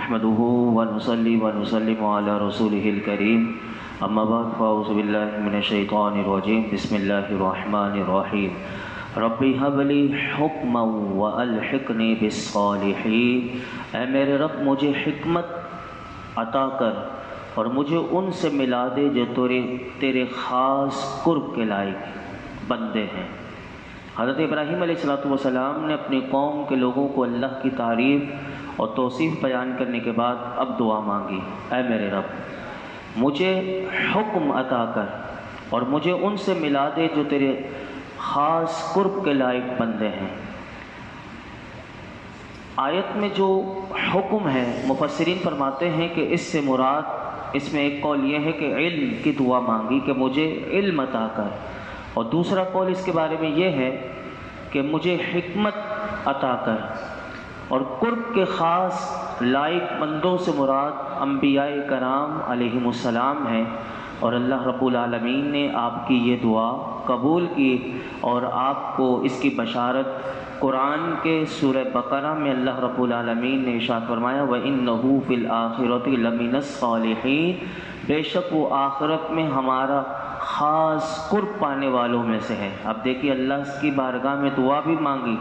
نحمده ونصلي ونسلم على رسوله الكريم اما بعد فاعوذ بالله من الشیطان الرجیم بسم اللہ الرحمن الرحیم رب هب لی حکما والحقنی بالصالحین، اے میرے رب مجھے حکمت عطا کر اور مجھے ان سے ملا دے جو تیرے خاص قرب کے لائق بندے ہیں۔ حضرت ابراہیم علیہ السلام نے اپنی قوم کے لوگوں کو اللہ کی تعریف اور توصیف بیان کرنے کے بعد اب دعا مانگی، اے میرے رب مجھے حکم عطا کر اور مجھے ان سے ملا دے جو تیرے خاص قرب کے لائق بندے ہیں۔ آیت میں جو حکم ہے مفسرین فرماتے ہیں کہ اس سے مراد، اس میں ایک قول یہ ہے کہ علم کی دعا مانگی کہ مجھے علم عطا کر، اور دوسرا قول اس کے بارے میں یہ ہے کہ مجھے حکمت عطا کر، اور قرب کے خاص لائق بندوں سے مراد انبیاء کرام علیہم السلام ہیں، اور اللہ رب العالمین نے آپ کی یہ دعا قبول کی اور آپ کو اس کی بشارت قرآن کے سورہ بقرہ میں اللہ رب العالمین نے ارشاد فرمایا وَإِنَّهُ فِي الْآخِرَةِ لَمِنَ الصَّالِحِينَ، بے شک وہ آخرت میں ہمارا خاص قرب پانے والوں میں سے ہے۔ اب دیکھیے اللہ کی بارگاہ میں دعا بھی مانگی،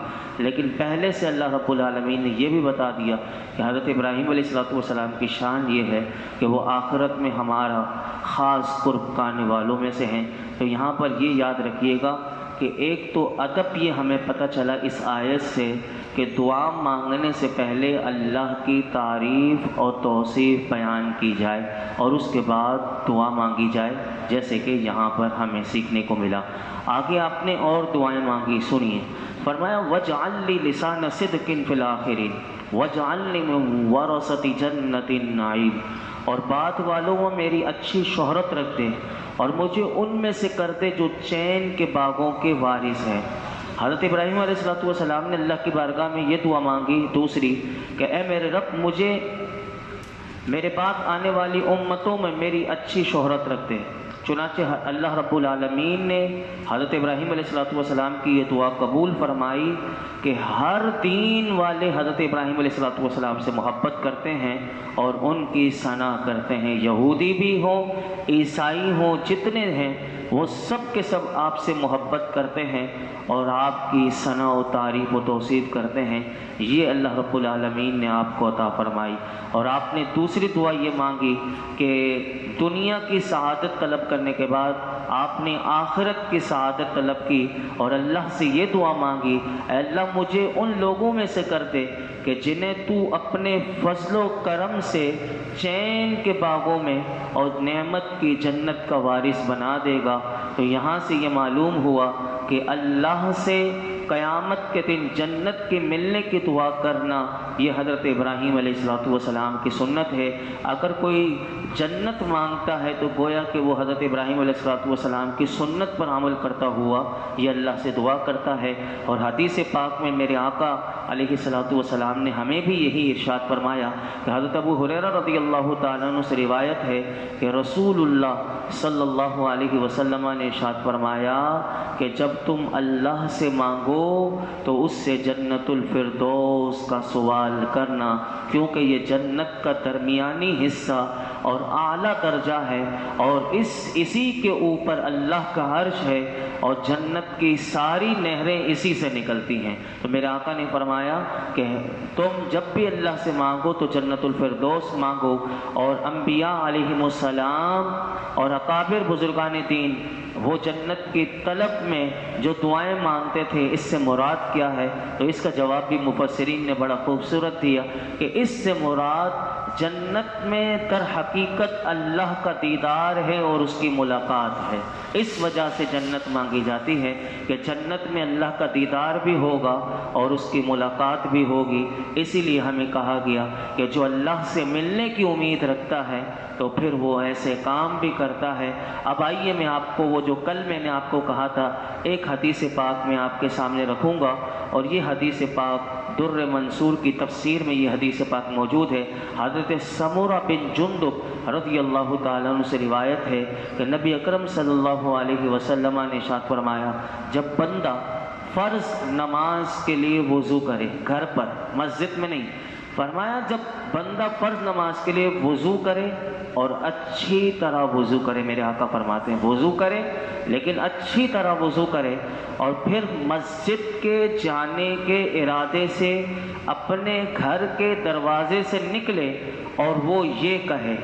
لیکن پہلے سے اللہ رب العالمین نے یہ بھی بتا دیا کہ حضرت ابراہیم علیہ السلام کی شان یہ ہے کہ وہ آخرت میں ہمارا خاص قرب پانے والوں میں سے ہیں۔ تو یہاں پر یہ یاد رکھیے گا کہ ایک تو ادب یہ ہمیں پتہ چلا اس آیت سے کہ دعا مانگنے سے پہلے اللہ کی تعریف اور توصیف بیان کی جائے اور اس کے بعد دعا مانگی جائے، جیسے کہ یہاں پر ہمیں سیکھنے کو ملا۔ آگے آپ نے اور دعائیں مانگی، سنیے، فرمایا وَاجْعَلْ لِي لِسَانَ صِدْقٍ فِي الْآخِرِينَ وَاجْعَلْنِي مِن وَرَثَةِ جَنَّةِ النَّعِيمِ، اور بات والوں میں میری اچھی شہرت رکھ دے اور مجھے ان میں سے کر دے جو چین کے باغوں کے وارث ہیں۔ حضرت ابراہیم علیہ السلام نے اللہ کی بارگاہ میں یہ دعا مانگی دوسری کہ اے میرے رب مجھے میرے بعد آنے والی امتوں میں میری اچھی شہرت رکھ دے۔ چنانچہ اللہ رب العالمین نے حضرت ابراہیم علیہ السلام کی یہ دعا قبول فرمائی کہ ہر دین والے حضرت ابراہیم علیہ السلام سے محبت کرتے ہیں اور ان کی ثنا کرتے ہیں، یہودی بھی ہوں عیسائی ہوں جتنے ہیں وہ سب کے سب آپ سے محبت کرتے ہیں اور آپ کی ثنا و تعریف و توصیف کرتے ہیں۔ یہ اللہ رب العالمین نے آپ کو عطا فرمائی۔ اور آپ نے دوسری دعا یہ مانگی کہ دنیا کی سعادت طلب کرنے کے بعد آپ نے آخرت کی سعادت طلب کی اور اللہ سے یہ دعا مانگی اے اللہ مجھے ان لوگوں میں سے کر دے کہ جنہیں تو اپنے فضل و کرم سے چین کے باغوں میں اور نعمت کی جنت کا وارث بنا دے گا۔ تو یہاں سے یہ معلوم ہوا کہ اللہ سے قیامت کے دن جنت کے ملنے کی دعا کرنا یہ حضرت ابراہیم علیہ السلام کی سنت ہے۔ اگر کوئی جنت مانگتا ہے تو گویا کہ وہ حضرت ابراہیم علیہ السلام کی سنت پر عمل کرتا ہوا یہ اللہ سے دعا کرتا ہے۔ اور حدیث پاک میں میرے آقا علیہ السلام نے ہمیں بھی یہی ارشاد فرمایا کہ حضرت ابو ہریرہ رضی اللہ تعالیٰ عنہ سے روایت ہے کہ رسول اللہ صلی اللہ علیہ وسلم نے ارشاد فرمایا کہ جب تم اللہ سے مانگو تو اس سے جنت الفردوس کا سوال کرنا، کیونکہ یہ جنت کا درمیانی حصہ اور اعلیٰ درجہ ہے اور اسی کے اوپر اللہ کا عرش ہے اور جنت کی ساری نہریں اسی سے نکلتی ہیں۔ تو میرے آقا نے فرمایا کہ تم جب بھی اللہ سے مانگو تو جنت الفردوس مانگو، اور انبیاء علیہم السلام اور اکابر بزرگان دین وہ جنت کی طلب میں جو دعائیں مانگتے تھے اس سے مراد کیا ہے؟ تو اس کا جواب بھی مفسرین نے بڑا خوبصورت دیا کہ اس سے مراد جنت میں در حقیقت اللہ کا دیدار ہے اور اس کی ملاقات ہے۔ اس وجہ سے جنت مانگی جاتی ہے کہ جنت میں اللہ کا دیدار بھی ہوگا اور اس کی ملاقات بھی ہوگی۔ اسی لیے ہمیں کہا گیا کہ جو اللہ سے ملنے کی امید رکھتا ہے تو پھر وہ ایسے کام بھی کرتا ہے۔ اب آئیے میں آپ کو وہ جو کل میں نے آپ کو کہا تھا ایک حدیث پاک میں آپ کے سامنے رکھوں گا، اور یہ حدیث پاک در منصور کی تفسیر میں یہ حدیث پاک موجود ہے۔ حضرت سمورہ بن جندب رضی اللہ تعالیٰ عنہ سے روایت ہے کہ نبی اکرم صلی اللہ علیہ وسلم نے ارشاد فرمایا جب بندہ فرض نماز کے لیے وضو کرے گھر پر، مسجد میں نہیں، فرمایا جب بندہ فرض نماز کے لیے وضو کرے اور اچھی طرح وضو کرے، میرے آقا فرماتے ہیں وضو کرے لیکن اچھی طرح وضو کرے، اور پھر مسجد کے جانے کے ارادے سے اپنے گھر کے دروازے سے نکلے اور وہ یہ کہے،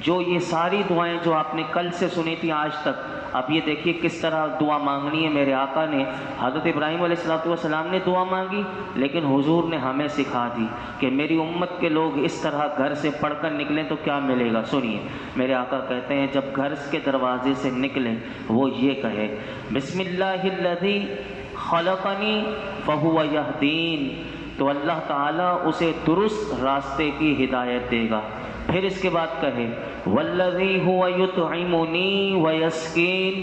جو یہ ساری دعائیں جو آپ نے کل سے سنی تھی آج تک، اب یہ دیکھیے کس طرح دعا مانگنی ہے۔ میرے آقا نے، حضرت ابراہیم علیہ السلام نے دعا مانگی، لیکن حضور نے ہمیں سکھا دی کہ میری امت کے لوگ اس طرح گھر سے پڑھ کر نکلیں تو کیا ملے گا۔ سنیے، میرے آقا کہتے ہیں جب گھر کے دروازے سے نکلیں وہ یہ کہے، بسم اللہ الذی خلقنی فہو یہدین، تو اللہ تعالیٰ اسے درست راستے کی ہدایت دے گا۔ پھر اس کے بعد کہے والذی هو یطعمنی ویسقین،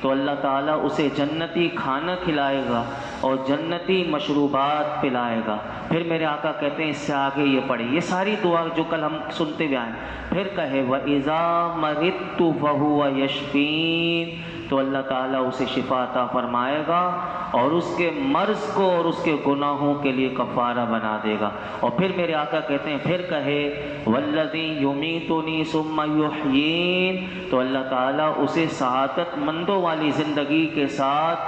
تو اللہ تعالیٰ اسے جنتی کھانا کھلائے گا اور جنتی مشروبات پلائے گا۔ پھر میرے آقا کہتے ہیں اس سے آگے یہ پڑھیں، یہ ساری دعا جو کل ہم سنتے ہوئے آئے۔ پھر کہے وَإِذَا مَرِضْتُ فَهُوَ يَشْفِينِ، تو اللہ تعالیٰ اسے شفا عطا فرمائے گا اور اس کے مرض کو اور اس کے گناہوں کے لیے کفارہ بنا دے گا۔ اور پھر میرے آقا کہتے ہیں پھر کہے والذی یمیتنی ثم یحیین، تو اللہ تعالیٰ اسے سعادت مندوں والی زندگی کے ساتھ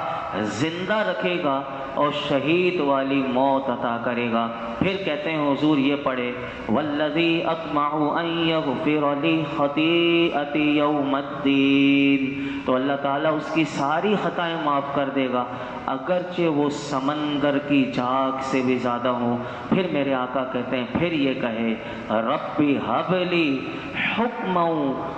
زندہ رکھے گا اور شہید والی موت عطا کرے گا۔ پھر کہتے ہیں حضور یہ پڑھے والذی اطمع ان یغفر لی خطیئتی یوم الدین، تو اللہ تعالیٰ اس کی ساری خطائیں معاف کر دے گا اگرچہ وہ سمندر کی جھاگ سے بھی زیادہ ہوں۔ پھر میرے آقا کہتے ہیں پھر یہ کہے ربی ہب لی حکما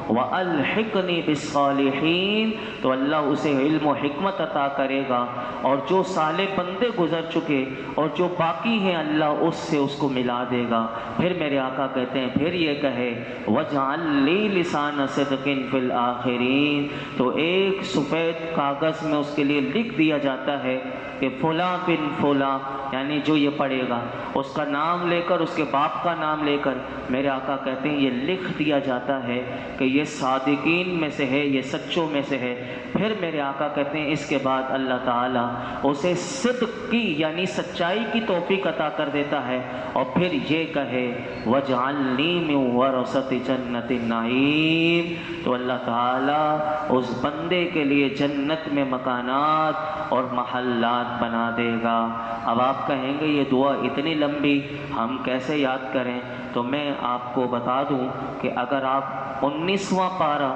والحقنی بالصالحین، تو اللہ اسے علم و حکمت عطا کرے گا اور جو صالح بندے گزر چکے اور جو باقی ہیں اللہ اس سے اس کو ملا دے گا۔ پھر میرے آقا کہتے ہیں پھر یہ کہے وَاجْعَلْ لِي لِسَانَ صِدْقٍ فِي الْآخِرِينَ، تو ایک سفید کاغذ میں اس کے لیے لکھ دیا جاتا ہے کہ فلاں بن فلاں، یعنی جو یہ پڑھے گا اس کا نام لے کر، اس کے باپ کا نام لے کر، میرے آقا کہتے ہیں یہ لکھ دیا جاتا ہے کہ یہ صادقین میں سے ہے، یہ سچوں میں سے ہے۔ پھر میرے آقا کہتے ہیں اس کے بعد اللہ تعالیٰ اسے صدق کی یعنی سچائی کی توفیق عطا کر دیتا ہے، اور پھر یہ کہے وَاجْعَلْنِي مِن وَرَثَةِ جَنَّةِ النَّعِيمِ، تو اللہ تعالیٰ اس بندے کے لیے جنت میں مکانات اور محلات بنا دے گا۔ اب آپ کہیں گے یہ دعا اتنی لمبی ہم کیسے یاد کریں؟ تو میں آپ کو بتا دوں کہ اگر آپ 19واں پارہ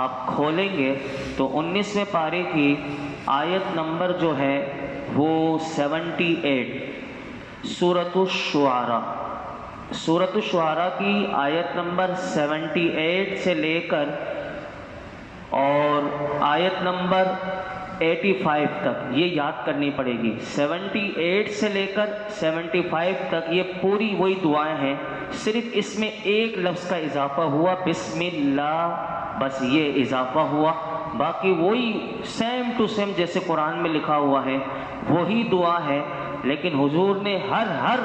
آپ کھولیں گے تو 19ویں پارے کی آیت نمبر جو ہے وہ 78، سورۃ الشعراء، سورۃ الشعراء کی آیت نمبر 78 سے لے کر اور آیت نمبر 85 تک یہ یاد کرنی پڑے گی۔ 78 سے لے کر 75 تک یہ پوری وہی دعائیں ہیں، صرف اس میں ایک لفظ کا اضافہ ہوا بسم اللہ، بس یہ اضافہ ہوا، باقی وہی سیم ٹو سیم جیسے قرآن میں لکھا ہوا ہے وہی دعا ہے، لیکن حضور نے ہر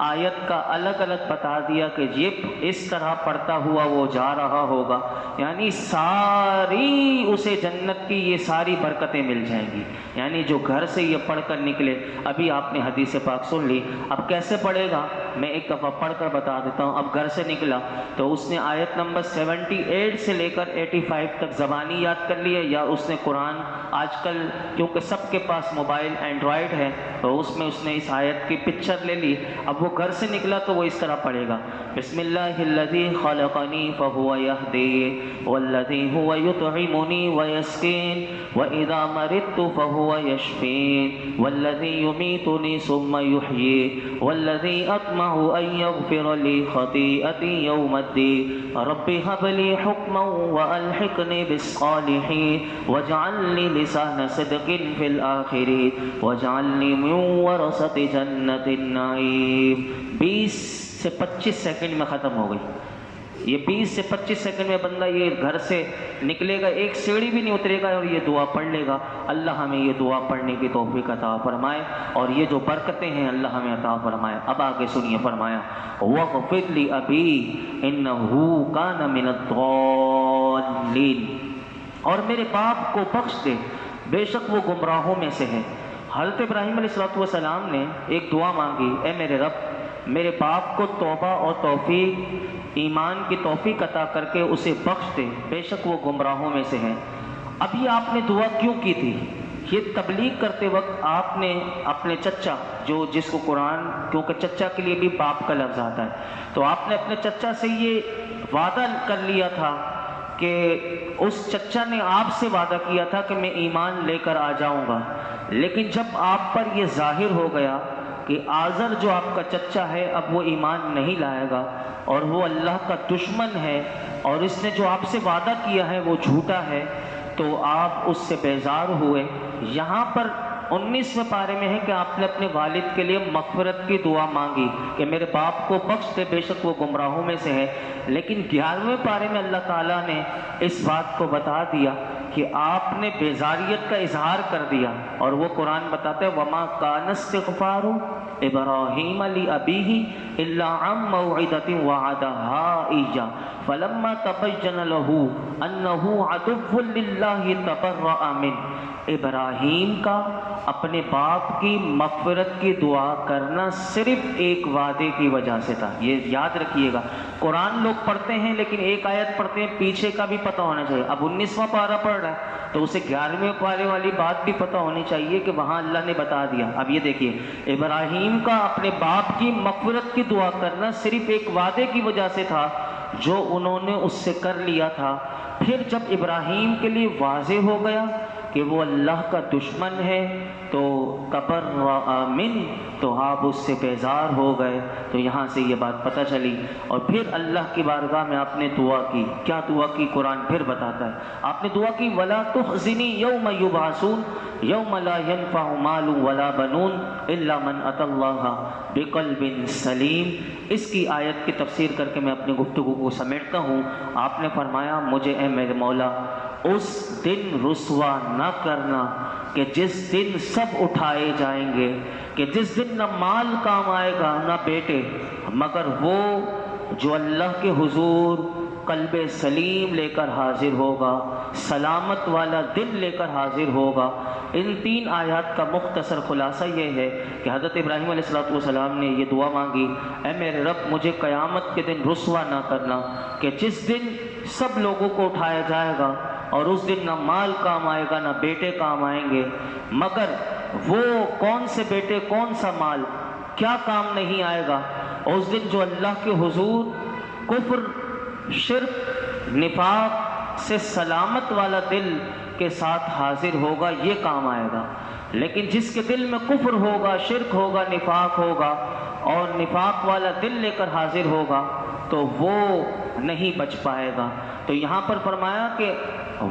آیت کا الگ الگ بتا دیا کہ یہ اس طرح پڑھتا ہوا وہ جا رہا ہوگا، یعنی ساری اسے جنت کی یہ ساری برکتیں مل جائیں گی۔ یعنی جو گھر سے یہ پڑھ کر نکلے، ابھی آپ نے حدیث پاک سن لی، اب کیسے پڑھے گا میں ایک دفعہ پڑھ کر بتا دیتا ہوں۔ اب گھر سے نکلا تو اس نے آیت نمبر 78 سے لے کر 85 تک زبانی یاد کر لی ہے، یا اس نے قرآن آج کل کیونکہ سب کے پاس موبائل اینڈرائڈ ہے تو اس میں اس نے اس آیت کی پکچر لے لی، اب وہ گھر سے نکلا تو وہ اس طرح پڑھے گا بسم اللہ الذی خلقنی فہو یہدین والذی هو یطعمنی ویسقین واذا مرضت فهو یشفین والذی یمیتنی ثم یحیین والذی اطمع ان یغفر لی خطیئتی یوم الدین رب هب لی حکما والحقنی بالصالحین واجعل لی لسان صدق فی الآخرین واجعلنی من ورثة جنة النعیم۔ 20 سے 25 سیکنڈ میں ختم ہو گئی۔ یہ 20 سے 25 سیکنڈ میں بندہ یہ گھر سے نکلے گا، ایک سیڑھی بھی نہیں اترے گا اور یہ دعا پڑھ لے گا۔ اللہ ہمیں یہ دعا پڑھنے کی توفیق عطا فرمائے اور یہ جو برکتیں ہیں اللہ ہمیں عطا فرمائے۔ اب آگے سنیے، فرمایا وَاغْفِرْ لِأَبِي إِنَّهُ كَانَ مِنَ الضَّالِّينَ، اور میرے باپ کو بخش دے، بے شک وہ گمراہوں میں سے ہے۔ حضرت ابراہیم علیہ السلام نے ایک دعا مانگی، اے میرے رب میرے باپ کو توبہ اور توفیق، ایمان کی توفیق عطا کر کے اسے بخش دے، بے شک وہ گمراہوں میں سے ہیں۔ اب یہ آپ نے دعا کیوں کی تھی؟ یہ تبلیغ کرتے وقت آپ نے اپنے چچا، جس کو قرآن، کیونکہ چچا کے لیے بھی باپ کا لفظ آتا ہے، تو آپ نے اپنے چچا سے یہ وعدہ کر لیا تھا کہ اس چچا نے آپ سے وعدہ کیا تھا کہ میں ایمان لے کر آ جاؤں گا، لیکن جب آپ پر یہ ظاہر ہو گیا کہ آزر جو آپ کا چچا ہے اب وہ ایمان نہیں لائے گا اور وہ اللہ کا دشمن ہے اور اس نے جو آپ سے وعدہ کیا ہے وہ جھوٹا ہے، تو آپ اس سے بیزار ہوئے۔ یہاں پر 19ویں پارے میں ہے کہ آپ نے اپنے والد کے لیے مغفرت کی دعا مانگی کہ میرے باپ کو بخش دے، بے شک وہ گمراہوں میں سے ہے، لیکن 11ویں پارے میں اللہ تعالیٰ نے اس بات کو بتا دیا کہ آپ نے بیزاریت کا اظہار کر دیا، اور وہ قرآن بتاتا ہے وَمَا كَانَ اسْتِغْفَارُ إِبْرَاهِيمَ لِأَبِيهِ إِلَّا عَن مَّوْعِدَةٍ وَعَدَهَا إِيَّاهُ فَلَمَّا تَبَيَّنَ لَهُ أَنَّهُ عَدُوٌّ لِلَّهِ تَبَرَّأَ مِنْهُ۔ ابراہیم کا اپنے باپ کی مغفرت کی دعا کرنا صرف ایک وعدے کی وجہ سے تھا۔ یہ یاد رکھیے گا، قرآن لوگ پڑھتے ہیں لیکن ایک آیت پڑھتے ہیں، پیچھے کا بھی پتہ ہونا چاہیے۔ اب 19واں پارہ پڑھ رہا ہے تو اسے 11ویں پارے والی بات بھی پتہ ہونی چاہیے کہ وہاں اللہ نے بتا دیا۔ اب یہ دیکھیے، ابراہیم کا اپنے باپ کی مغفرت کی دعا کرنا صرف ایک وعدے کی وجہ سے تھا جو انہوں نے اس سے کر لیا تھا۔ پھر جب ابراہیم کے لیے واضح ہو گیا کہ وہ اللہ کا دشمن ہے تو تبرأ منہ، تو آپ اس سے بیزار ہو گئے، تو یہاں سے یہ بات پتہ چلی۔ اور پھر اللہ کی بارگاہ میں آپ نے دعا کی، کیا دعا کی قرآن پھر بتاتا ہے، آپ نے دعا کی وَلَا تُخْزِنِي يَوْمَ يُبْعَثُونَ يَوْمَ لَا يَنفَعُ مَالٌ وَلَا بَنُونَ إِلَّا مَنْ أَتَى اللَّهَ بِقَلْبٍ سَلِيمٍ۔ اس کی آیت کی تفسیر کر کے میں اپنی گفتگو کو سمیٹتا ہوں۔ آپ نے فرمایا مجھے اے میرے مولا اس دن رسوا نہ کرنا کہ جس دن سب اٹھائے جائیں گے، کہ جس دن نہ مال کام آئے گا نہ بیٹے، مگر وہ جو اللہ کے حضور قلب سلیم لے کر حاضر ہوگا، سلامت والا دل لے کر حاضر ہوگا۔ ان 3 آیات کا مختصر خلاصہ یہ ہے کہ حضرت ابراہیم علیہ السلام نے یہ دعا مانگی، اے میرے رب مجھے قیامت کے دن رسوا نہ کرنا کہ جس دن سب لوگوں کو اٹھایا جائے گا اور اس دن نہ مال کام آئے گا نہ بیٹے کام آئیں گے، مگر وہ کون سے بیٹے کون سا مال کیا کام نہیں آئے گا، اس دن جو اللہ کے حضور کفر، شرک، نفاق سے سلامت والا دل کے ساتھ حاضر ہوگا یہ کام آئے گا۔ لیکن جس کے دل میں کفر ہوگا، شرک ہوگا، نفاق ہوگا اور نفاق والا دل لے کر حاضر ہوگا تو وہ نہیں بچ پائے گا۔ تو یہاں پر فرمایا کہ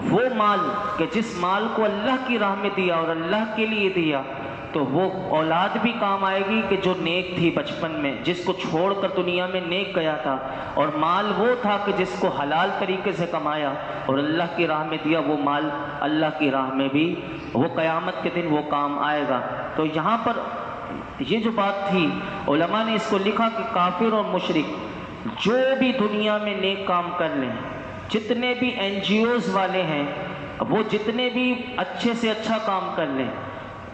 وہ مال کہ جس مال کو اللہ کی راہ میں دیا اور اللہ کے لیے دیا تو وہ اولاد بھی کام آئے گی کہ جو نیک تھی بچپن میں، جس کو چھوڑ کر دنیا میں نیک گیا تھا، اور مال وہ تھا کہ جس کو حلال طریقے سے کمایا اور اللہ کی راہ میں دیا، وہ مال اللہ کی راہ میں بھی وہ قیامت کے دن وہ کام آئے گا۔ تو یہاں پر یہ جو بات تھی علماء نے اس کو لکھا کہ کافر اور مشرک جو بھی دنیا میں نیک کام کر لیں، جتنے بھی NGOs والے ہیں وہ جتنے بھی اچھے سے اچھا کام کر لیں،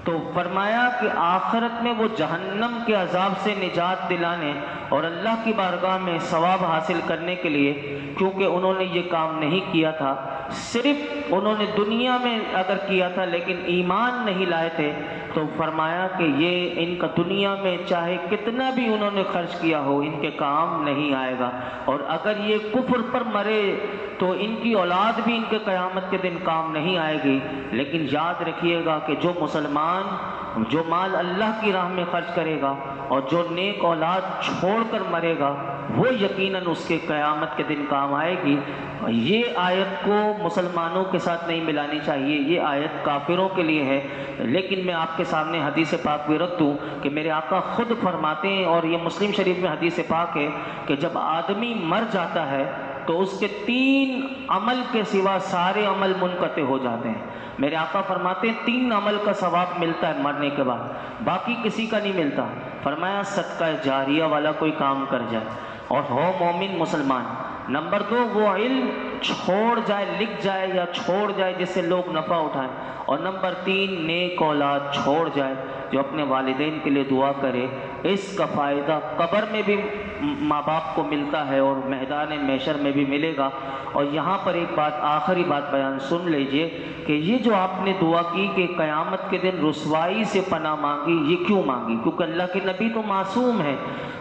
تو فرمایا کہ آخرت میں وہ جہنم کے عذاب سے نجات دلانے اور اللہ کی بارگاہ میں ثواب حاصل کرنے کے لیے، کیونکہ انہوں نے یہ کام نہیں کیا تھا، صرف انہوں نے دنیا میں اگر کیا تھا لیکن ایمان نہیں لائے تھے، تو فرمایا کہ یہ ان کا دنیا میں چاہے کتنا بھی انہوں نے خرچ کیا ہو ان کے کام نہیں آئے گا، اور اگر یہ کفر پر مرے تو ان کی اولاد بھی ان کے قیامت کے دن کام نہیں آئے گی۔ لیکن یاد رکھیے گا کہ جو مسلمان جو مال اللہ کی راہ میں خرچ کرے گا اور جو نیک اولاد چھوڑ کر مرے گا وہ یقیناً اس کے قیامت کے دن کام آئے گی۔ یہ آیت کو مسلمانوں کے ساتھ نہیں ملانی چاہیے، یہ آیت کافروں کے لیے ہے۔ لیکن میں آپ کے سامنے حدیث پاک بھی رکھ دوں کہ میرے آقا خود فرماتے ہیں، اور یہ مسلم شریف میں حدیث پاک ہے، کہ جب آدمی مر جاتا ہے تو اس کے 3 عمل کے سوا سارے عمل منقطع ہو جاتے ہیں۔ میرے آقا فرماتے ہیں 3 عمل کا ثواب ملتا ہے مرنے کے بعد، باقی کسی کا نہیں ملتا۔ فرمایا صدقہ جاریہ والا کوئی کام کر جائے اور ہو مومن مسلمان، نمبر 2 وہ علم چھوڑ جائے، لکھ جائے یا چھوڑ جائے جس سے لوگ نفع اٹھائیں، اور نمبر 3 نیک اولاد چھوڑ جائے جو اپنے والدین کے لیے دعا کرے۔ اس کا فائدہ قبر میں بھی ماں باپ کو ملتا ہے اور میدان محشر میں بھی ملے گا۔ اور یہاں پر ایک بات، آخری بات بیان سن لیجئے کہ یہ جو آپ نے دعا کی کہ قیامت کے دن رسوائی سے پناہ مانگی، یہ کیوں مانگی؟ کیونکہ اللہ کے نبی تو معصوم ہے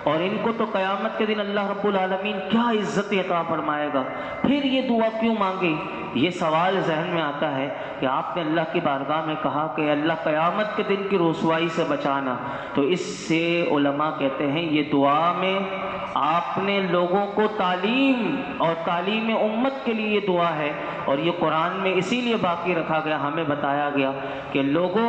اور ان کو تو قیامت کے دن اللہ رب العالمین کیا عزت عطا فرمائے گا، پھر یہ دعا کیوں مانگی؟ یہ سوال ذہن میں آتا ہے کہ آپ نے اللہ کی بارگاہ میں کہا کہ اللہ قیامت کے دن کی رسوائی سے بچانا، تو اس سے علماء کہتے ہیں یہ دعا میں آپ نے لوگوں کو تعلیم اور تعلیم امت کے لیے یہ دعا ہے، اور یہ قرآن میں اسی لیے باقی رکھا گیا، ہمیں بتایا گیا کہ لوگوں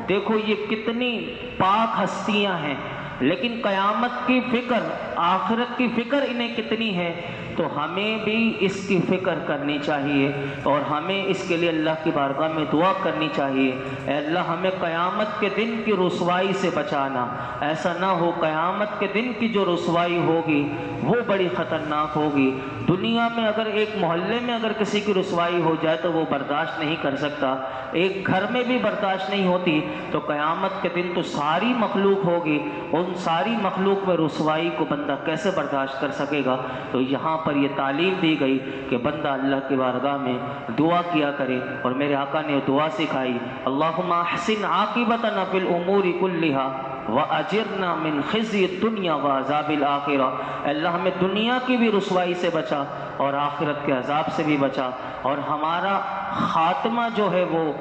دیکھو یہ کتنی پاک ہستیاں ہیں، لیکن قیامت کی فکر، آخرت کی فکر انہیں کتنی ہے، تو ہمیں بھی اس کی فکر کرنی چاہیے اور ہمیں اس کے لیے اللہ کی بارگاہ میں دعا کرنی چاہیے، اے اللہ ہمیں قیامت کے دن کی رسوائی سے بچانا، ایسا نہ ہو قیامت کے دن کی جو رسوائی ہوگی وہ بڑی خطرناک ہوگی۔ دنیا میں اگر ایک محلے میں اگر کسی کی رسوائی ہو جائے تو وہ برداشت نہیں کر سکتا، ایک گھر میں بھی برداشت نہیں ہوتی، تو قیامت کے دن تو ساری مخلوق ہوگی، ان ساری مخلوق میں رسوائی کو بندہ کیسے برداشت کر سکے گا؟ تو یہاں پر یہ تعلیم دی گئی کہ بندہ اللہ کی بارگاہ میں دعا کیا کرے، اور میرے آقا نے دعا سکھائی، اللہم احسن عاقبتنا فی الامور کلہا وَأَجِرْنَا مِنْ خِزْيِ الدُّنْيَا وَعَذَابِ الْآخِرَةِ، اللہ ہمیں دنیا کی بھی رسوائی سے بچا اور آخرت کے عذاب سے بھی بچا، اور ہمارا خاتمہ جو ہے وہ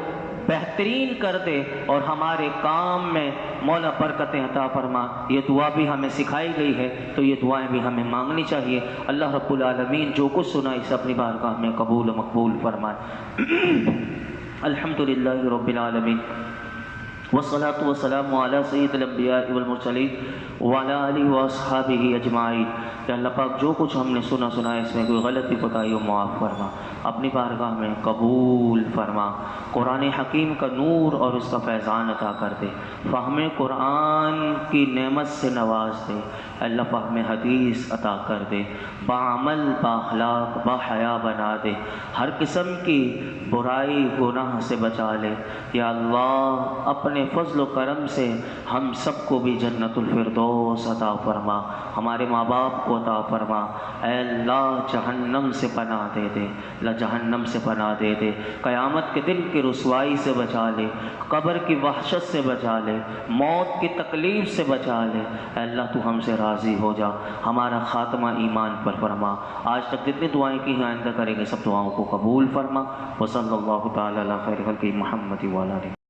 بہترین کر دے اور ہمارے کام میں مولا برکتیں عطا فرما۔ یہ دعا بھی ہمیں سکھائی گئی ہے، تو یہ دعائیں بھی ہمیں مانگنی چاہیے۔ اللہ رب العالمین جو کچھ سنا اسے اپنی بارگاہ میں قبول و مقبول فرمائے۔ الحمدللہ رب العالمین والصلاة والسلام علی سید الانبیاء والمرسلین وعلی آلہ واصحابہ اجمعین۔ کہ اللہ پاک جو کچھ ہم نے سنا اس میں کوئی غلطی کوتاہی ہو معاف فرما، اپنی بارگاہ میں قبول فرما، قرآن حکیم کا نور اور اس کا فیضان عطا کر دے، فہم قرآن کی نعمت سے نواز دے، اللہ فہم حدیث عطا کر دے، بعمل بااخلاق باحیا بنا دے، ہر قسم کی برائی گناہ سے بچا لے، یا اللہ اپنے فضل و کرم سے ہم سب کو بھی جنت الفردوس عطا فرما، ہمارے ماں باپ کو عطا فرما، اے اللہ جہنم سے پناہ دے دے، اللہ جہنم سے پناہ دے دے، قیامت کے دن کی رسوائی سے بچا لے، قبر کی وحشت سے بچا لے، موت کی تکلیف سے بچا لے، اے اللہ تو ہم سے راضی ہو جا، ہمارا خاتمہ ایمان پر فرما، آج تک جتنی دعائیں کی ہیں آئندہ کریں گے سب دعاؤں کو قبول فرما، وصلی اللہ تعالی علی خیر خلقہ محمد وعلی آلہ۔